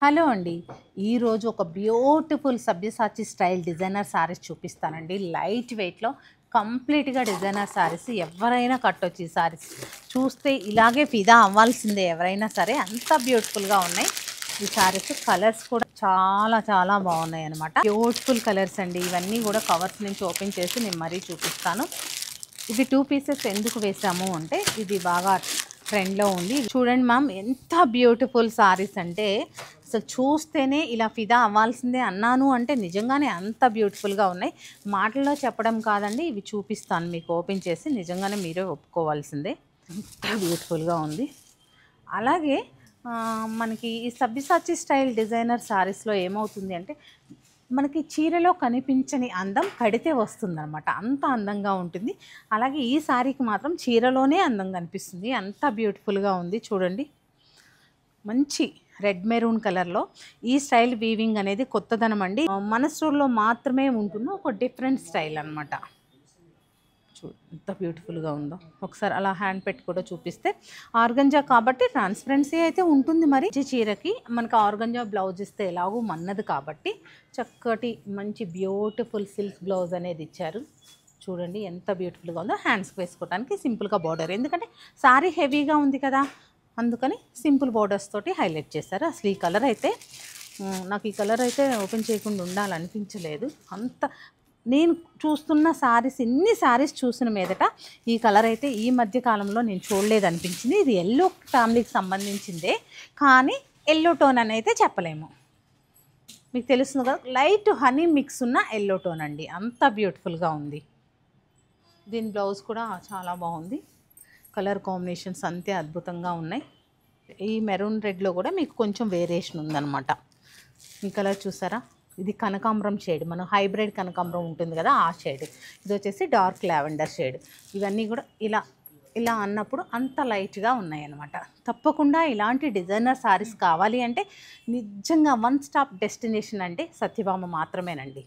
Hello అండి. ఈరోజు ఒక beautiful Sabyasachi style designer saris చూపిస్తానండి. లైట్ వెయిట్‌లో కంప్లీట్‌గా డిజైనర్ శారీస్ ఎవరైనా కట్టొచ్చు. ఈ శారీస్ చూస్తే ఇలాగే ఫిదా అవ్వాల్సిందే ఎవరైనా సరే, అంత బ్యూటిఫుల్‌గా ఉన్నాయి ఈ శారీస్. కలర్స్ కూడా చాలా చాలా బాగున్నాయి అన్నమాట. బ్యూటిఫుల్ కలర్స్ అండి. ఇవన్నీ కూడా కవర్స్ నుంచి ఓపెన్ చేసి నేను మరీ చూపిస్తాను. ఇది 2 పీసెస్ ఎందుకు వేసాము అంటే, ఇది బాగా ట్రెండ్లో ఉంది. చూడండి మ్యామ్, ఎంత బ్యూటిఫుల్ సారీస్ అంటే అసలు చూస్తేనే ఇలా ఫిదా అవ్వాల్సిందే అన్నాను అంటే నిజంగానే అంత బ్యూటిఫుల్గా ఉన్నాయి. మాటల్లో చెప్పడం కాదండి, ఇవి చూపిస్తాను మీకు ఓపెన్ చేసి, నిజంగానే మీరే ఒప్పుకోవాల్సిందే. ఎంత బ్యూటిఫుల్గా ఉంది. అలాగే మనకి ఈ సబ్యసాచి స్టైల్ డిజైనర్ శారీస్లో ఏమవుతుంది అంటే, మనకి చీరలో కనిపించని అందం కడితే వస్తుందన్నమాట. అంత అందంగా ఉంటుంది. అలాగే ఈ శారీకి మాత్రం చీరలోనే అందం కనిపిస్తుంది. అంత బ్యూటిఫుల్గా ఉంది. చూడండి, మంచి రెడ్ మెరూన్ కలర్లో ఈ స్టైల్ వీవింగ్ అనేది కొత్తదనం అండి. మన స్టోర్లో మాత్రమే ఉంటున్న ఒక డిఫరెంట్ స్టైల్ అనమాట. చూడు ఎంత బ్యూటిఫుల్గా ఉందో. ఒకసారి అలా హ్యాండ్ పెట్టి కూడా చూపిస్తే, ఆర్గంజా కాబట్టి ట్రాన్స్పరెన్సీ అయితే ఉంటుంది. మరి చీరకి మనకు ఆర్గంజా బ్లౌజ్ ఇస్తే ఎలాగో మన్నది కాబట్టి చక్కటి మంచి బ్యూటిఫుల్ సిల్క్ బ్లౌజ్ అనేది ఇచ్చారు. చూడండి ఎంత బ్యూటిఫుల్గా ఉందో. హ్యాండ్స్కి వేసుకోవడానికి సింపుల్గా బార్డర్, ఎందుకంటే శారీ హెవీగా ఉంది కదా, అందుకని సింపుల్ బోర్డర్స్ తోటి హైలైట్ చేశారు. అసలు ఈ కలర్ అయితే నాకు ఈ కలర్ అయితే ఓపెన్ చేయకుండా ఉండాలనిపించలేదు. అంత నేను చూస్తున్న శారీస్, ఇన్ని శారీస్ చూసిన మీదట ఈ కలర్ అయితే ఈ మధ్య కాలంలో నేను చూడలేదు అనిపించింది. ఇది ఎల్లో ఫ్యామిలీకి సంబంధించిందే, కానీ ఎల్లో టోన్ అని అయితే చెప్పలేము. మీకు తెలుస్తుంది కదా, లైట్ హనీ మిక్స్ ఉన్న ఎల్లో టోన్ అండి. అంత బ్యూటిఫుల్గా ఉంది. దీని బ్లౌజ్ కూడా చాలా బాగుంది. కలర్ కాంబినేషన్స్ అంతే అద్భుతంగా ఉన్నాయి. ఈ మెరూన్ రెడ్లో కూడా మీకు కొంచెం వేరియేషన్ ఉందన్నమాట. ఈ కలర్ చూసారా, ఇది కనకాంబరం షేడ్, మనం హైబ్రిడ్ కనకాంబరం ఉంటుంది కదా, ఆ షేడ్. ఇది వచ్చేసి డార్క్ లావెండర్ షేడ్. ఇవన్నీ కూడా ఇలా ఇలా అన్నప్పుడు అంత లైట్గా ఉన్నాయన్నమాట. తప్పకుండా ఇలాంటి డిజైనర్ శారీస్ కావాలి అంటే నిజంగా వన్ స్టాప్ డెస్టినేషన్ అంటే సత్యభామ మాత్రమేనండి.